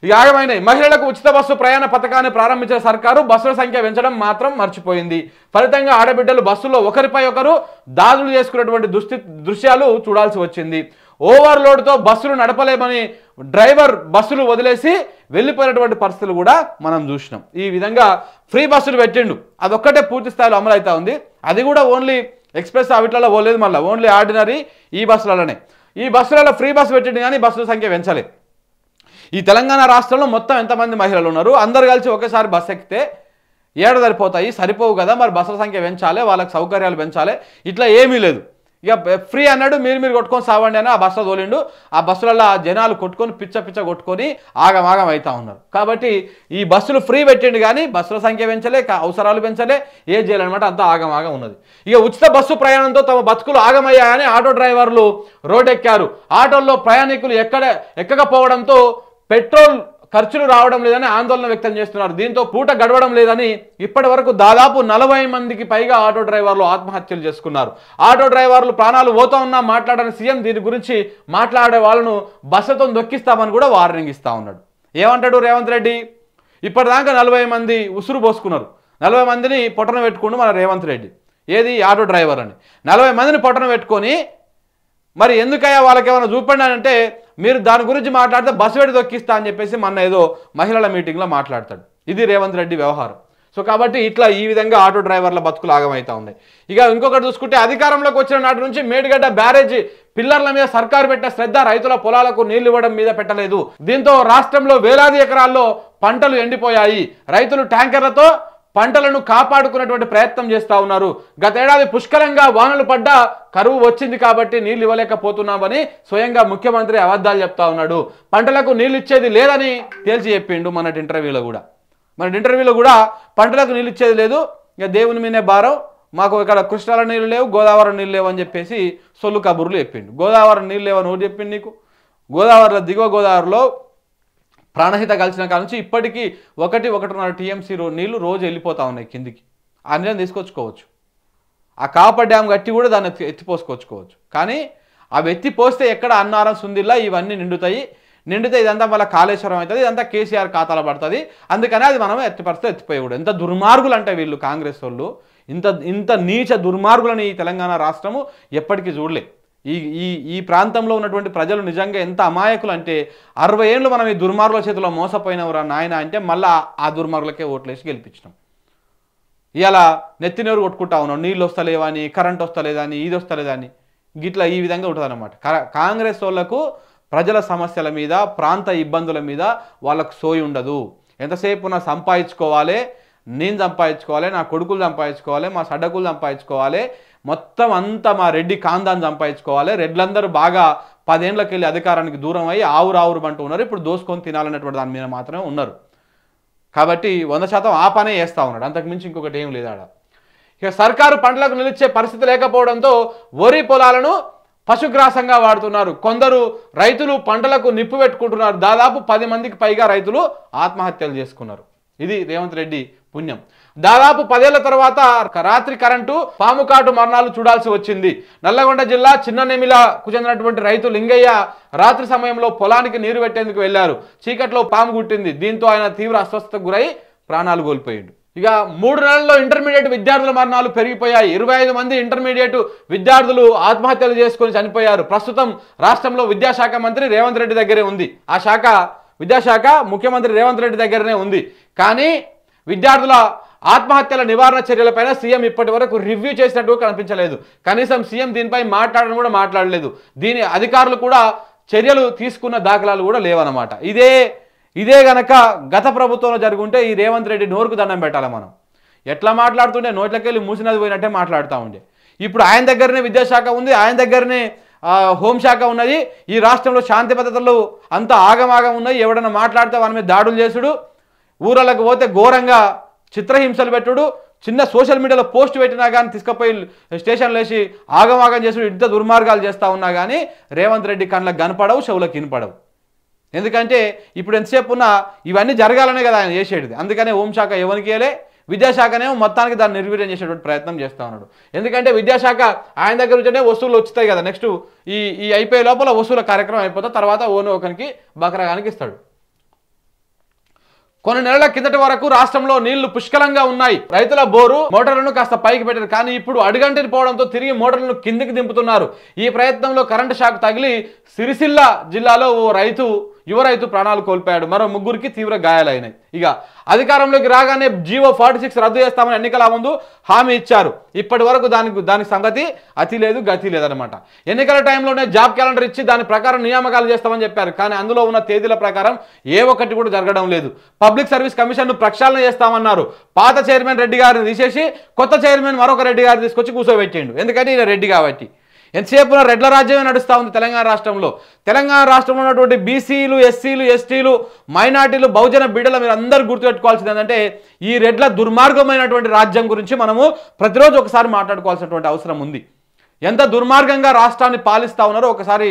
ఇక ఆగమైనాయి. మహిళలకు ఉచిత బస్సు ప్రయాణ పథకాన్ని ప్రారంభించిన సర్కారు బస్సుల సంఖ్య పెంచడం మాత్రం మర్చిపోయింది. ఫలితంగా ఆడబిడ్డలు బస్సుల్లో ఒకరిపై ఒకరు దాడులు చేసుకున్నటువంటి దృశ్యాలు చూడాల్సి వచ్చింది. ఓవర్లోడ్తో బస్సులు నడపలేమని డ్రైవర్ బస్సులు వదిలేసి వెళ్ళిపోయినటువంటి పరిస్థితులు కూడా మనం చూసినాం. ఈ విధంగా ఫ్రీ బస్సులు పెట్టిండు, అదొక్కటే పూర్తి స్థాయిలో అమలు అవుతా ఉంది. అది కూడా ఓన్లీ ఎక్స్ప్రెస్ అవిట్లలో పోలేదు, మళ్ళీ ఓన్లీ ఆర్డినరీ ఈ బస్సులలోనే. ఈ బస్సులలో ఫ్రీ బస్సు పెట్టిండు కానీ బస్సుల సంఖ్య పెంచలేదు. ఈ తెలంగాణ రాష్ట్రంలో మొత్తం ఎంతమంది మహిళలు ఉన్నారు, అందరు కలిసి ఒకేసారి బస్సు ఎక్కితే ఏడు సరిపోవు కదా, మరి బస్సుల సంఖ్య పెంచాలి, వాళ్ళకి సౌకర్యాలు పెంచాలి, ఇట్లా ఏమీ లేదు. ఇక ఫ్రీ అన్నాడు, మీరు కొట్టుకొని సావండి అని ఆ బస్సులో తోలిండు. ఆ బస్సులలో జనాలు కొట్టుకొని పిచ్చ కొట్టుకొని ఆగమాగం అవుతా ఉన్నారు. కాబట్టి ఈ బస్సులు ఫ్రీ పెట్టిండు కానీ బస్సుల సంఖ్య పెంచలే, అవసరాలు పెంచలే, ఏం చేయాలన్నమాట, అంతా ఆగమాగం ఉన్నది. ఇక ఉచిత బస్సు ప్రయాణంతో తమ బతుకులు ఆగమయ్యాయని ఆటో డ్రైవర్లు రోడ్డెక్కారు. ఆటోల్లో ప్రయాణికులు ఎక్కకపోవడంతో పెట్రోల్ ఖర్చులు రావడం లేదని ఆందోళన వ్యక్తం చేస్తున్నారు. దీంతో పూట గడవడం లేదని ఇప్పటి వరకు దాదాపు 40 మందికి పైగా ఆటో డ్రైవర్లు ఆత్మహత్యలు చేసుకున్నారు. ఆటో డ్రైవర్లు ప్రాణాలు పోతా ఉన్నా మాట్లాడని సీఎం దీని గురించి మాట్లాడే వాళ్ళను బస్సుతో దొక్కిస్తామని కూడా వార్నింగ్ ఇస్తా ఉన్నాడు. ఏమంటాడు రేవంత్ రెడ్డి? ఇప్పటిదాకా 40 మంది ఉసురు పోసుకున్నారు, 40 మందిని పొట్టన పెట్టుకుంటూ మన రేవంత్ రెడ్డి ఏది ఆటో డ్రైవర్ అని 40 మందిని పొట్టన పెట్టుకొని మరి ఎందుకయ్యా వాళ్ళకి ఏమైనా చూపండి అంటే మీరు దాని గురించి మాట్లాడితే బస్సు పెట్టి దొక్కిస్తా అని చెప్పేసి మొన్న ఏదో మహిళల మీటింగ్లో మాట్లాడతాడు. ఇది రేవంత్ రెడ్డి వ్యవహారం. సో కాబట్టి ఇట్లా ఈ విధంగా ఆటో డ్రైవర్ల బతుకులు ఆగమవుతా ఉన్నాయి. ఇక ఇంకొకటి చూసుకుంటే అధికారంలోకి వచ్చిన నాటి నుంచి మేడిగడ్డ బ్యారేజీ పిల్లర్ల మీద సర్కారు పెట్టిన శ్రద్ధ రైతుల పొలాలకు నీళ్లు ఇవ్వడం మీద పెట్టలేదు. దీంతో రాష్ట్రంలో వేలాది ఎకరాల్లో పంటలు ఎండిపోయాయి. రైతులు ట్యాంకర్లతో పంటలను కాపాడుకున్నటువంటి ప్రయత్నం చేస్తూ ఉన్నారు. గతేడాది పుష్కలంగా వానలు పడ్డా కరువు వచ్చింది కాబట్టి నీళ్ళు ఇవ్వలేకపోతున్నామని స్వయంగా ముఖ్యమంత్రి అబద్ధాలు చెప్తా ఉన్నాడు. పంటలకు నీళ్ళు ఇచ్చేది లేదని తేల్చి చెప్పిండు మన ఇంటర్వ్యూలో కూడా పంటలకు నీళ్ళు ఇచ్చేది లేదు, ఇక దేవుని మీదే భారం, మాకు ఇక్కడ కృష్ణాల నీళ్ళు లేవు, గోదావరి నీళ్ళు లేవు అని చెప్పేసి సొల్లు కబుర్లు చెప్పిండు. గోదావరి నీళ్ళు లేవని ఒకటి చెప్పిండు నీకు. గోదావరిలో దిగువ గోదావరిలో ప్రాణహిత కలిసిన కాడ నుంచి ఇప్పటికీ 1.5 టీఎంసీ నీళ్లు రోజు వెళ్ళిపోతా ఉన్నాయి కిందికి. ఆ నీళ్ళని తీసుకొచ్చుకోవచ్చు, ఆ కాపర్ డ్యామ్ కట్టి కూడా దాన్ని ఎత్తిపోసుకొచ్చుకోవచ్చు. కానీ అవి ఎత్తిపోస్తే ఎక్కడ అన్నారం సుందిల్లా ఇవన్నీ నిండితే ఇదంతా మళ్ళీ కాళేశ్వరం అవుతుంది, ఇదంతా కేసీఆర్ ఖాతాలో పడుతుంది. అందుకని అది మనం ఎత్తిపోయకూడదు. ఎంత దుర్మార్గులు అంటే వీళ్ళు కాంగ్రెస్ వాళ్ళు, ఇంత నీచ దుర్మార్గులని ఈ తెలంగాణ రాష్ట్రము ఎప్పటికీ చూడలే. ఈ ప్రాంతంలో ఉన్నటువంటి ప్రజలు నిజంగా ఎంత అమాయకులు అంటే 60 ఏళ్ళు మనం ఈ దుర్మార్గుల చేతిలో మోసపోయినవరా నాయన అంటే మళ్ళీ ఆ దుర్మార్గులకే ఓట్లేసి గెలిపించినాం. ఇలా నెత్తినెవరు కొట్టుకుంటా ఉన్నాం, నీళ్ళు వస్తలేవని, కరెంట్ వస్తలేదని, ఇది వస్తలేదని, గిట్లా ఈ విధంగా ఉంటుంది అన్నమాట. కాంగ్రెస్ వాళ్ళకు ప్రజల సమస్యల మీద, ప్రాంత ఇబ్బందుల మీద వాళ్ళకు సోయి ఉండదు. ఎంతసేపు నా సంపాదించుకోవాలి, నేను సంపాదించుకోవాలి, నా కొడుకులు సంపాదించుకోవాలి, మా సడ్డకులు సంపాదించుకోవాలి, మొత్తం అంతా మా రెడ్డి కాందాన్ని సంపాదించుకోవాలి. రెడ్లందరూ బాగా 10 ఏళ్ళకి వెళ్ళి అధికారానికి దూరం అయ్యి ఆవురు అంటూ ఉన్నారు. ఇప్పుడు దోసుకొని తినాలన్నటువంటి దాని మీద మాత్రమే ఉన్నారు. కాబట్టి 100% ఆ పనే చేస్తూ ఉన్నాడు, అంతకుమించి ఇంకొకటి ఏం లేదు ఆడ. ఇక సర్కారు పంటలకు నిలిచే పరిస్థితి లేకపోవడంతో వరి పొలాలను పశుగ్రాసంగా వాడుతున్నారు. కొందరు రైతులు పంటలకు నిప్పు పెట్టుకుంటున్నారు. దాదాపు 10 మందికి పైగా రైతులు ఆత్మహత్యలు చేసుకున్నారు. ఇది రేవంత్ రెడ్డి పుణ్యం. దాదాపు 10 ఏళ్ల తర్వాత రాత్రి కరెంటు పాముకాటు మరణాలు చూడాల్సి వచ్చింది. నల్లగొండ జిల్లా చిన్ననెమిలకు చెందినటువంటి రైతు లింగయ్య రాత్రి సమయంలో పొలానికి నీరు పెట్టేందుకు వెళ్లారు. చీకట్లో పాము గుట్టింది. దీంతో ఆయన తీవ్ర అస్వస్థతకు గురై ప్రాణాలు కోల్పోయాడు. ఇక 3 నెలల్లో ఇంటర్మీడియట్ విద్యార్థుల మరణాలు పెరిగిపోయాయి. 25 మంది ఇంటర్మీడియట్ విద్యార్థులు ఆత్మహత్యలు చేసుకుని చనిపోయారు. ప్రస్తుతం రాష్ట్రంలో విద్యాశాఖ మంత్రి రేవంత్ రెడ్డి దగ్గరే ఉంది. విద్యాశాఖ ముఖ్యమంత్రి రేవంత్ రెడ్డి దగ్గరనే ఉంది. కానీ విద్యార్థుల ఆత్మహత్యల నివారణ చర్యలపైన సీఎం ఇప్పటి వరకు రివ్యూ చేసినట్టు కనిపించలేదు. కనీసం సీఎం దీనిపై మాట్లాడలేదు. దీని అధికారులు కూడా చర్యలు తీసుకున్న దాఖలాలు కూడా లేవన్నమాట. ఇదే గనక గత ప్రభుత్వంలో జరుగుంటే ఈ రేవంత్ రెడ్డి నోరుకు దండం పెట్టాలి. మనం ఎట్లా మాట్లాడుతుంటే నోట్లకెళ్ళి మూసినది పోయినట్టే మాట్లాడుతూ ఉండే. ఇప్పుడు ఆయన దగ్గరనే విద్యాశాఖ ఉంది, ఆయన దగ్గరనే హోంశాఖ ఉన్నది. ఈ రాష్ట్రంలో శాంతి భద్రతలు అంతా ఆగమాగం ఉన్నాయి. ఎవడన్నా మాట్లాడితే వాళ్ళ మీద దాడులు చేసుడు, ఊరలకు పోతే ఘోరంగా చిత్రహింసలు పెట్టుడు, చిన్న సోషల్ మీడియాలో పోస్ట్ పెట్టినా కానీ తీసుకుపోయి స్టేషన్లు వేసి ఆగమాగం చేసుడు, ఇంత దుర్మార్గాలు చేస్తూ ఉన్నా కానీ రేవంత్ రెడ్డి కళ్ళకు కనపడవు, చెవులకు వినపడవు. ఎందుకంటే ఇప్పుడు ఎంతసేపు ఉన్నా ఇవన్నీ జరగాలనే కదా ఆయన చేసేది. అందుకనే హోంశాఖ ఎవరికి వెళ్ళే, విద్యాశాఖనేమో మొత్తానికి దాన్ని నిర్వీర్యం చేసేటువంటి ప్రయత్నం చేస్తూ ఉన్నాడు. ఎందుకంటే విద్యాశాఖ ఆయన దగ్గర నుంచే వస్తువులు వచ్చుతాయి కదా, నెక్స్ట్ ఈ అయిపోయే లోపల వస్తువుల కార్యక్రమం అయిపోతా, తర్వాత ఓనో ఒకరికి బకరాగానికి ఇస్తాడు. కొన్ని నెలల కిందటి వరకు రాష్ట్రంలో నీళ్లు పుష్కలంగా ఉన్నాయి. రైతుల బోరు మోటార్లను కాస్త పైకి పెట్టారు. కానీ ఇప్పుడు అడుగంటిని పోవడంతో తిరిగి మోటార్లను కిందికి దింపుతున్నారు. ఈ ప్రయత్నంలో కరెంటు షాక్ తగిలి సిరిసిల్ల జిల్లాలో ఓ యువ రైతు ప్రాణాలు కోల్పోయాడు. మరో 3గురికి తీవ్ర గాయాలైనాయి. ఇక అధికారంలోకి రాగానే జీవో 46 రద్దు చేస్తామని ఎన్నికల ముందు హామీ ఇచ్చారు. ఇప్పటి వరకు దానికి సంగతి అతి లేదు గతి లేదనమాట. ఎన్నికల టైంలోనే జాబ్ క్యాలెండర్ ఇచ్చి దాని ప్రకారం నియామకాలు చేస్తామని చెప్పారు. కానీ అందులో ఉన్న తేదీల ప్రకారం ఏ ఒక్కటి కూడా జరగడం లేదు. పబ్లిక్ సర్వీస్ కమిషన్ను ప్రక్షాళన చేస్తామన్నారు. పాత చైర్మన్ రెడ్డి గారిని తీసేసి కొత్త చైర్మన్ మరొక రెడ్డి గారిని తీసుకొచ్చి కూర్చోబెట్టిండు. ఎందుకంటే ఈయన రెడ్డి కాబట్టి. ఎంతసేపు రెడ్ల రాజ్యమే నడుస్తూ ఉంది తెలంగాణ రాష్ట్రంలో. తెలంగాణ రాష్ట్రంలో ఉన్నటువంటి బీసీలు, ఎస్సీలు, ఎస్టీలు, మైనార్టీలు, బహుజన బిడ్డలు మీరు అందరూ గుర్తుపెట్టుకోవాల్సింది ఏంటంటే ఈ రెడ్ల దుర్మార్గమైనటువంటి రాజ్యం గురించి మనము ప్రతిరోజు ఒకసారి మాట్లాడుకోవాల్సినటువంటి అవసరం ఉంది. ఎంత దుర్మార్గంగా రాష్ట్రాన్ని పాలిస్తూ ఉన్నారో ఒకసారి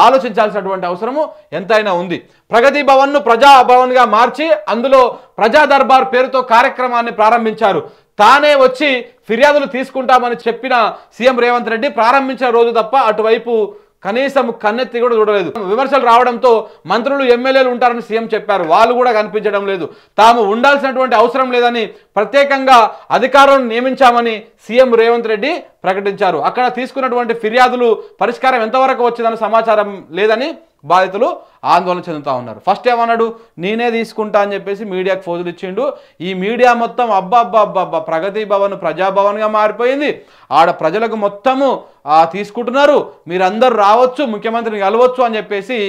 ఆలోచించాల్సినటువంటి అవసరము ఎంతైనా ఉంది. ప్రగతి భవన్ను ప్రజా భవన్గా మార్చి అందులో ప్రజా దర్బార్ పేరుతో కార్యక్రమాన్ని ప్రారంభించారు. తానే వచ్చి ఫిర్యాదులు తీసుకుంటామని చెప్పిన సీఎం రేవంత్ రెడ్డి ప్రారంభించిన రోజు తప్ప అటువైపు కనీసం కన్నెత్తి కూడా చూడలేదు. విమర్శలు రావడంతో మంత్రులు, ఎమ్మెల్యేలు ఉంటారని సీఎం చెప్పారు. వాళ్ళు కూడా కనిపించడం లేదు. తాము ఉండాల్సినటువంటి అవసరం లేదని ప్రత్యేకంగా అధికారులను నియమించామని సీఎం రేవంత్ రెడ్డి ప్రకటించారు. అక్కడ తీసుకున్నటువంటి ఫిర్యాదులు పరిష్కారం ఎంతవరకు వచ్చిందన్న సమాచారం లేదని బాధితులు ఆందోళన చెందుతూ ఉన్నారు. ఫస్ట్ ఏమన్నాడు, నేనే తీసుకుంటా అని చెప్పేసి మీడియాకు ఫోజులు ఇచ్చిండు. ఈ మీడియా మొత్తం అబ్బా ప్రగతి భవన్ ప్రజాభవన్గా మారిపోయింది. ఆడ ప్రజలకు మొత్తము తీసుకుంటున్నారు, మీరందరూ రావచ్చు, ముఖ్యమంత్రిని కలవచ్చు అని చెప్పేసి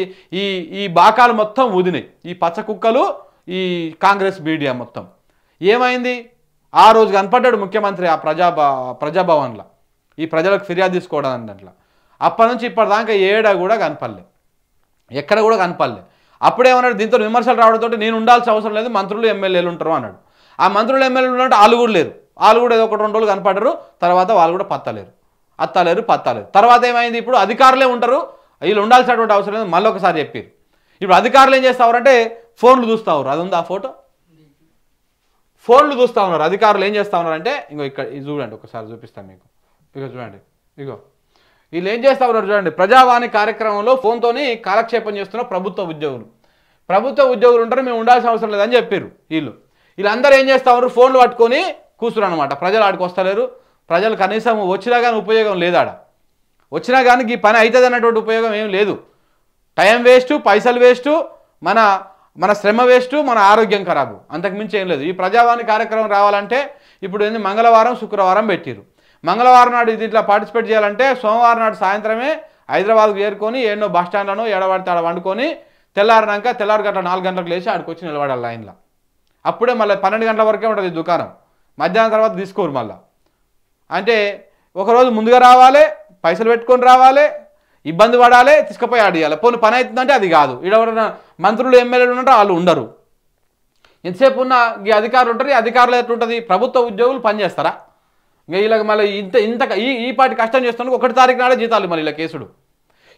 ఈ బాకాలు మొత్తం ఊదినాయి. ఈ పచ్చ కుక్కలు, ఈ కాంగ్రెస్ మీడియా మొత్తం. ఏమైంది, ఆ రోజు కనపడ్డాడు ముఖ్యమంత్రి ఆ ప్రజాభవన్లో ఈ ప్రజలకు ఫిర్యాదు తీసుకోవడం దాంట్లో. అప్పటి నుంచి ఇప్పటిదాకా ఏడా కూడా కనపడలే, ఎక్కడ కూడా కనపడలే. అప్పుడేమన్నాడు, దీంతో విమర్శలు రావడంతో నేను ఉండాల్సిన అవసరం లేదు, మంత్రులు ఎమ్మెల్యేలు ఉంటారు అన్నాడు. ఆ మంత్రులు ఎమ్మెల్యేలు ఉన్నట్టు వాళ్ళు కూడా లేరు. వాళ్ళు కూడా ఏదో 1-2 రోజులు కనపడరు, తర్వాత వాళ్ళు కూడా పత్తలేరు. తర్వాత ఏమైంది, ఇప్పుడు అధికారులే ఉంటారు, వీళ్ళు ఉండాల్సినటువంటి అవసరం లేదు మళ్ళీ ఒకసారి చెప్పారు. ఇప్పుడు అధికారులు ఏం చేస్తారంటే ఫోన్లు చూస్తూ ఉన్నారు. అది ఉంది ఆ ఫోటో, ఫోన్లు చూస్తూ ఉన్నారు. అధికారులు ఏం చేస్తూ ఉన్నారంటే ఇంకో ఇక్కడ చూడండి, ఒకసారి చూపిస్తాను మీకు. ఇక చూడండి, ఇగో వీళ్ళు ఏం చేస్తూ ఉన్నారు చూడండి. ప్రజావాణి కార్యక్రమంలో ఫోన్తోని కాలక్షేపం చేస్తున్న ప్రభుత్వ ఉద్యోగులు ఉంటారు, మేము ఉండాల్సిన అవసరం లేదని చెప్పారు. వీళ్ళందరూ ఏం చేస్తూ ఉన్నారు, ఫోన్లు పట్టుకొని కూర్చున్నారు అనమాట. ప్రజలు ఆడికి వస్తలేరు, ప్రజలు కనీసం వచ్చినా కానీ ఉపయోగం లేదాడ. వచ్చినా కానీ ఈ పని అవుతుంది అన్నటువంటి ఉపయోగం ఏం లేదు. టైం వేస్టు, పైసలు వేస్టు, మన శ్రమ వేస్టు, మన ఆరోగ్యం ఖరాబు, అంతకుమించి ఏం లేదు. ఈ ప్రజావాణి కార్యక్రమం రావాలంటే ఇప్పుడు ఏంది, మంగళవారం శుక్రవారం పెట్టిరు. మంగళవారం నాడు దీంట్లో పార్టిసిపేట్ చేయాలంటే సోమవారం నాడు సాయంత్రమే హైదరాబాద్కు చేరుకొని ఏడో బస్ స్టాండ్లను ఏడబడితే ఆడ వండుకొని తెల్లారినాక తెల్లారి గంట 4 గంటలకు లేచి ఆడికి వచ్చి నిలబడాలి లైన్లో. అప్పుడే మళ్ళీ 12 గంటల వరకే ఉంటుంది దుకాణం. మధ్యాహ్నం తర్వాత తీసుకోరు మళ్ళీ. అంటే ఒకరోజు ముందుగా రావాలి, పైసలు పెట్టుకొని రావాలి, ఇబ్బంది పడాలి, తీసుకుపోయి ఆడియాలి. పోనీ పని అవుతుందంటే అది కాదు. ఎవరైనా మంత్రులు ఎమ్మెల్యేలు ఉన్నట్టు వాళ్ళు ఉండరు. ఎంతసేపు ఉన్న ఈ అధికారులు ఉంటారు. ఈ అధికారులు ఎట్లుంటుంది, ప్రభుత్వ ఉద్యోగులు పనిచేస్తారా? ఇంకా వీళ్ళకి మళ్ళీ ఈ పాటి కష్టం చేస్తున్నందుకు 1 తారీఖు నాడే జీతాలు మళ్ళీ ఇలా కేసుడు.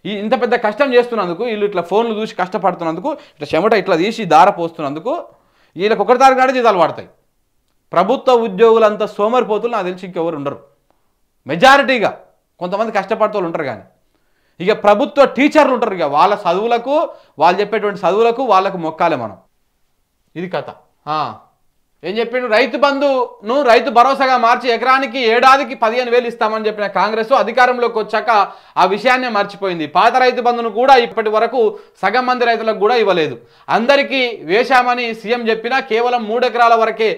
ఇంత పెద్ద కష్టం చేస్తున్నందుకు, వీళ్ళు ఇట్లా ఫోన్లు చూసి కష్టపడుతున్నందుకు, ఇట్లా చెమట ఇట్లా తీసి దార పోస్తున్నందుకు వీళ్ళకి 1 తారీఖు నాడే జీతాలు పడతాయి. ప్రభుత్వ ఉద్యోగులంతా సోమరిపోతులు నాకు తెలిసి ఇంకెవరు ఉండరు. మెజారిటీగా కొంతమంది కష్టపడుతూ ఉంటారు. కానీ ఇక ప్రభుత్వ టీచర్లు ఉంటారు, ఇక వాళ్ళ చదువులకు, వాళ్ళు చెప్పేటువంటి చదువులకు వాళ్ళకు మొక్కాలే మనం. ఇది కథ. ఏం చెప్పిండు, రైతు బంధును రైతు భరోసాగా మార్చి ఎకరానికి ఏడాదికి 15,000 ఇస్తామని చెప్పిన కాంగ్రెస్ అధికారంలోకి వచ్చాక ఆ విషయాన్నే మర్చిపోయింది. పాత రైతు బంధును కూడా ఇప్పటి వరకు సగం మంది రైతులకు కూడా ఇవ్వలేదు. అందరికీ వేశామని సీఎం చెప్పినా కేవలం 3 ఎకరాల వరకే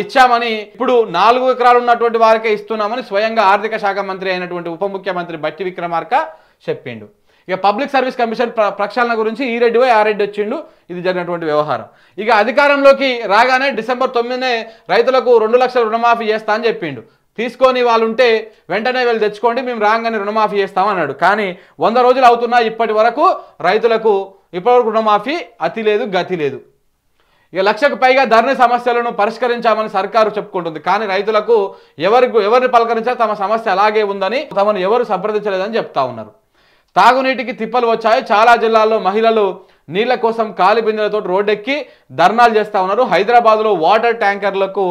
ఇచ్చామని, ఇప్పుడు 4 ఎకరాలు ఉన్నటువంటి వారికే ఇస్తున్నామని స్వయంగా ఆర్థిక శాఖ మంత్రి అయినటువంటి ఉప ముఖ్యమంత్రి బట్టి విక్రమార్క చెప్పిండు. ఇక పబ్లిక్ సర్వీస్ కమిషన్ ప్రక్షాళన గురించి ఈ రెడ్డి పోయి ఆ రెడ్డి వచ్చిండు. ఇది జరిగినటువంటి వ్యవహారం. ఇక అధికారంలోకి రాగానే డిసెంబర్ 9నే రైతులకు 2 లక్షల రుణమాఫీ చేస్తా అని చెప్పిండు. తీసుకొని వాళ్ళు ఉంటే వెంటనే వెళ్ళి తెచ్చుకోండి, మేము రాగానే రుణమాఫీ చేస్తామన్నాడు. కానీ 100 రోజులు అవుతున్నా ఇప్పటి వరకు రైతులకు రుణమాఫీ అతి లేదు గతి లేదు. ఇక 1 లక్షకు పైగా ధరణి సమస్యలను పరిష్కరించామని సర్కారు చెప్పుకుంటుంది. కానీ రైతులకు ఎవరిని పలకరించా తమ సమస్య అలాగే ఉందని, తమను ఎవరు సంప్రదించలేదని చెప్తా ఉన్నారు. తాగునీటికి తిప్పలు వచ్చాయి. చాలా జిల్లాల్లో మహిళలు నీళ్ల కోసం కాలి బిందెలతో రోడ్డెక్కి ధర్నాలు చేస్తూ ఉన్నారు. హైదరాబాద్లో వాటర్ ట్యాంకర్లకు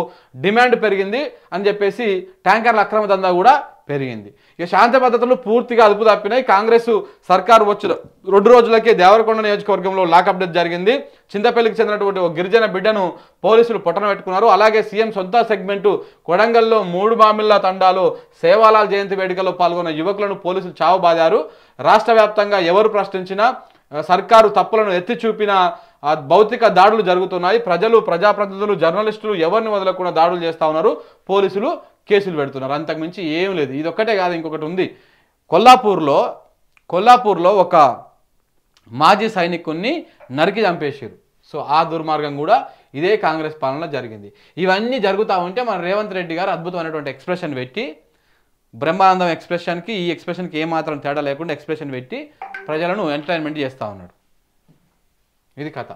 డిమాండ్ పెరిగింది అని చెప్పేసి ట్యాంకర్ల అక్రమ దందా కూడా పెరిగింది. ఇక శాంతి భద్రతలు పూర్తిగా అదుపు తప్పినాయి. కాంగ్రెస్ సర్కారు వచ్చిన 2 రోజులకే దేవరకొండ నియోజకవర్గంలో లాకప్ డెత్ జరిగింది. చింతపల్లికి చెందినటువంటి ఒక గిరిజన బిడ్డను పోలీసులు పొట్టన పెట్టుకున్నారు. అలాగే సీఎం సొంత సెగ్మెంటు కొడంగల్లో 3 మామిళ్ళ తండాలో సేవాలాల్ జయంతి వేడుకలో పాల్గొన్న యువకులను పోలీసులు చావుబాదారు. రాష్ట్ర వ్యాప్తంగా ఎవరు ప్రశ్నించినా సర్కారు తప్పులను ఎత్తి చూపిన భౌతిక దాడులు జరుగుతున్నాయి. ప్రజలు, ప్రజాప్రతినిధులు, జర్నలిస్టులు ఎవరిని వదలకుండా దాడులు చేస్తూ ఉన్నారు. పోలీసులు కేసులు పెడుతున్నారు. అంతకుమించి ఏం లేదు. ఇది ఒక్కటే కాదు, ఇంకొకటి ఉంది. కొల్లాపూర్లో ఒక మాజీ సైనికుణ్ణి నరికి చంపేసారు. సో ఆ దుర్మార్గం కూడా ఇదే కాంగ్రెస్ పాలనలో జరిగింది. ఇవన్నీ జరుగుతూ ఉంటే మన రేవంత్ రెడ్డి గారు అద్భుతమైనటువంటి ఎక్స్ప్రెషన్ పెట్టి, బ్రహ్మానందం ఎక్స్ప్రెషన్కి ఈ ఎక్స్ప్రెషన్కి ఏమాత్రం తేడా లేకుండా ఎక్స్ప్రెషన్ పెట్టి ప్రజలను ఎంటర్టైన్మెంట్ చేస్తూ ఉన్నాడు. ఇది కథ.